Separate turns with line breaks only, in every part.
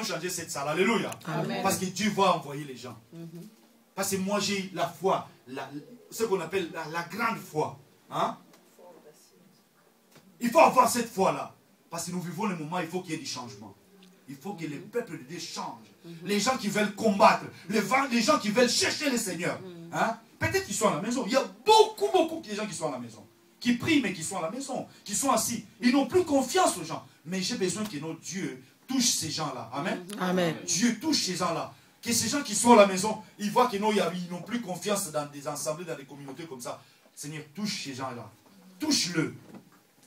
changer cette salle. Alléluia.
Amen.
Parce que Dieu va envoyer les gens. Parce que moi j'ai la foi, ce qu'on appelle la grande foi. Hein? Il faut avoir cette foi-là. Parce que nous vivons le moment, il faut qu'il y ait du changement. Il faut que le peuple de Dieu change. Les gens qui veulent combattre, les gens qui veulent chercher le Seigneur. Hein? Peut-être qu'ils sont à la maison. Il y a beaucoup de gens qui sont à la maison. Qui prient, mais qui sont à la maison. Qui sont assis. Ils n'ont plus confiance aux gens. Mais j'ai besoin que notre Dieu touche ces gens-là. Amen.
Amen.
Dieu touche ces gens-là. Que ces gens qui sont à la maison, ils voient qu'ils n'ont plus confiance dans des assemblées, dans des communautés comme ça. Seigneur, touche ces gens-là. Touche-le.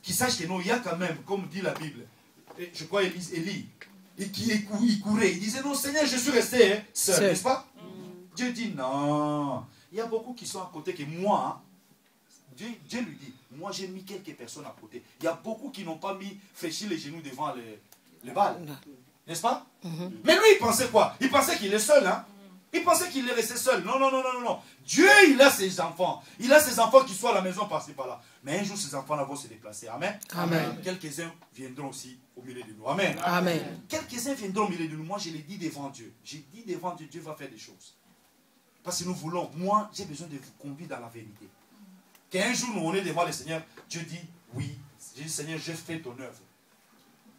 Qu'ils sachent que non, il y a quand même, comme dit la Bible, et je crois Élie, il courait, il disait non Seigneur, je suis resté seul, n'est-ce pas? Dieu dit non. Il y a beaucoup qui sont à côté que moi, hein, Dieu lui dit, moi j'ai mis quelques personnes à côté. Il y a beaucoup qui n'ont pas mis fléchir les genoux devant les balles. N'est-ce pas? Mais lui, il pensait quoi? Il pensait qu'il est seul, hein? Il pensait qu'il est resté seul. Non, non, non, non, non. Dieu, il a ses enfants. Il a ses enfants qui sont à la maison par-ci, par-là. Mais un jour, ces enfants-là vont se déplacer. Amen.
Amen.
Quelques-uns viendront aussi au milieu de nous. Amen.
Amen.
Quelques-uns viendront au milieu de nous. Moi, je l'ai dit devant Dieu. J'ai dit devant Dieu, Dieu va faire des choses. Parce que nous voulons, moi, j'ai besoin de vous conduire dans la vérité. Qu'un jour, nous, on est devant le Seigneur, Dieu dit, oui, j'ai dit, Seigneur, j'ai fait ton œuvre.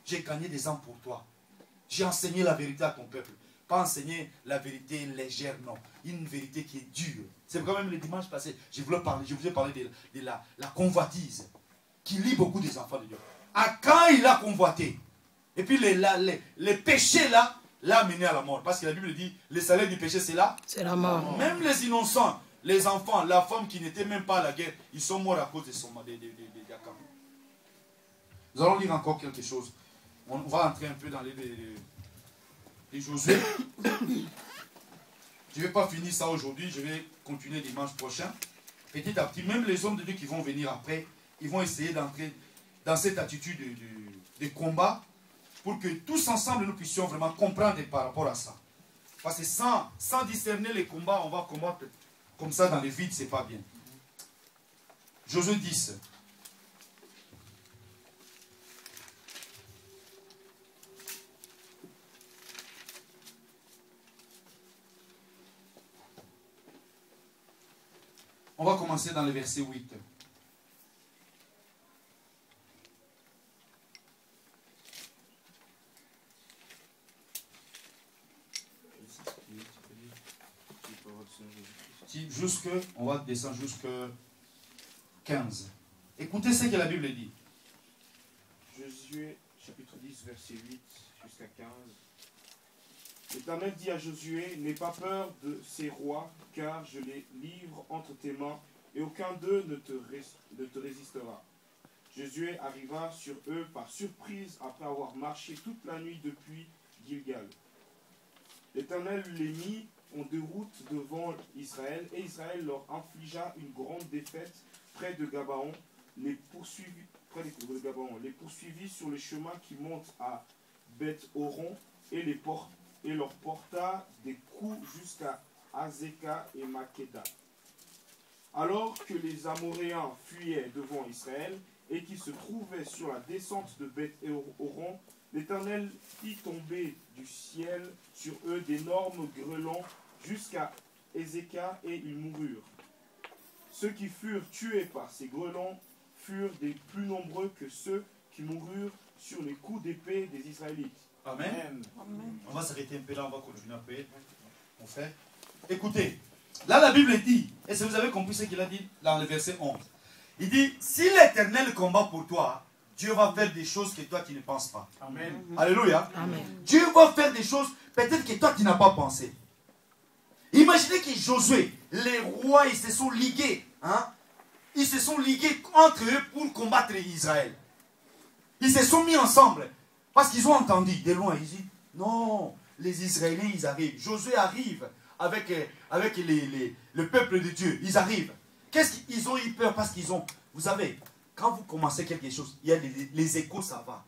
J'ai gagné des âmes pour toi. J'ai enseigné la vérité à ton peuple. Pas enseigner la vérité légère, non. Une vérité qui est dure. C'est quand même le dimanche passé, je vous ai parlé de la convoitise qui lie beaucoup des enfants de Dieu. À quand il a convoité, et puis les péchés là, l'a mené à la mort. Parce que la Bible dit, le salaire du péché c'est là.
C'est la mort.
Même les innocents, les enfants, la femme qui n'était même pas à la guerre, ils sont morts à cause de son Yakam. Nous allons lire encore quelque chose. On va entrer un peu dans les Josué. Je ne vais pas finir ça aujourd'hui, je vais continuer dimanche prochain. Petit à petit, même les hommes de Dieu qui vont venir après, ils vont essayer d'entrer dans cette attitude de combat pour que tous ensemble nous puissions vraiment comprendre par rapport à ça. Parce que sans discerner les combats, on va combattre comme ça dans le vide, c'est pas bien. Josué 10. On va commencer dans le verset 8. On va descendre jusqu'à 15. Écoutez ce que la Bible dit.
Josué, chapitre 10, verset 8 jusqu'à 15. L'Éternel dit à Josué, n'aie pas peur de ces rois, car je les livre entre tes mains, et aucun d'eux ne te résistera. Josué arriva sur eux par surprise après avoir marché toute la nuit depuis Gilgal. L'Éternel les mit en déroute devant Israël, et Israël leur infligea une grande défaite près de Gabaon, les poursuivit sur le chemin qui monte à Beth-Horon, et leur porta des coups jusqu'à Azeka et Makeda. Alors que les Amoréens fuyaient devant Israël et qui se trouvaient sur la descente de Beth-Horon, l'Éternel fit tomber du ciel sur eux d'énormes grêlons jusqu'à Ezeka, et ils moururent. Ceux qui furent tués par ces grêlons furent des plus nombreux que ceux qui moururent sur les coups d'épée des Israélites.
Amen. Amen. On va s'arrêter un peu là, on va continuer un peu, mon frère. Écoutez, là la Bible dit, et si vous avez compris ce qu'il a dit dans le verset 11, il dit, si l'Éternel combat pour toi, Dieu va faire des choses que toi tu ne penses pas.
Amen.
Alléluia.
Amen.
Dieu va faire des choses peut-être que toi tu n'as pas pensé. Imaginez que Josué, les rois, ils se sont ligués. Hein? Ils se sont ligués entre eux pour combattre Israël. Ils se sont mis ensemble. Parce qu'ils ont entendu de loin. Ils disent, non, les Israéliens, ils arrivent. Josué arrive avec le peuple de Dieu. Ils arrivent. Qu'est-ce qu'ils ont eu peur? Parce qu'ils ont, vous savez, quand vous commencez quelque chose, il y a les échos, ça va.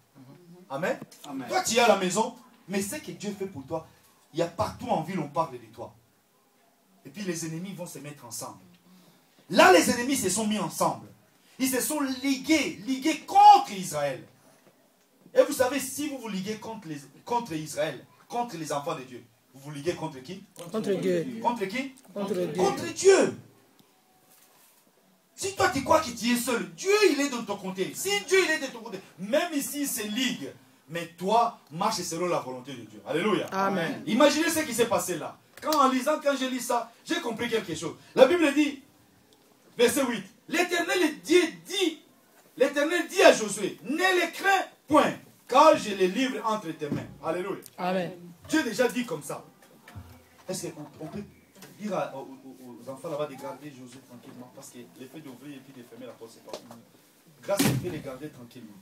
Amen. Amen. Toi, tu es à la maison, mais ce que Dieu fait pour toi, il y a partout en ville, on parle de toi. Et puis les ennemis vont se mettre ensemble. Là, les ennemis se sont mis ensemble. Ils se sont ligués contre Israël. Et vous savez, si vous vous liguez contre Israël, contre les enfants de Dieu. Vous vous liguez contre qui?
Contre Dieu.
Contre qui?
Contre Dieu.
Contre Dieu. Si toi tu crois que tu es seul, Dieu il est de ton côté. Si Dieu il est de ton côté, même ici il se ligue. Mais toi, marche selon la volonté de Dieu. Alléluia.
Amen.
Imaginez ce qui s'est passé là. Quand je lis ça, j'ai compris quelque chose. La Bible dit, verset 8, l'Éternel dit à Josué, ne les crains point, car je les livre entre tes mains. Alléluia.
Amen.
Dieu déjà dit comme ça. Est-ce qu'on peut dire aux enfants là-bas de garder Josué tranquillement? Parce que l'effet d'ouvrir et puis de fermer la porte, c'est pas une grâce, il peut les garder tranquillement.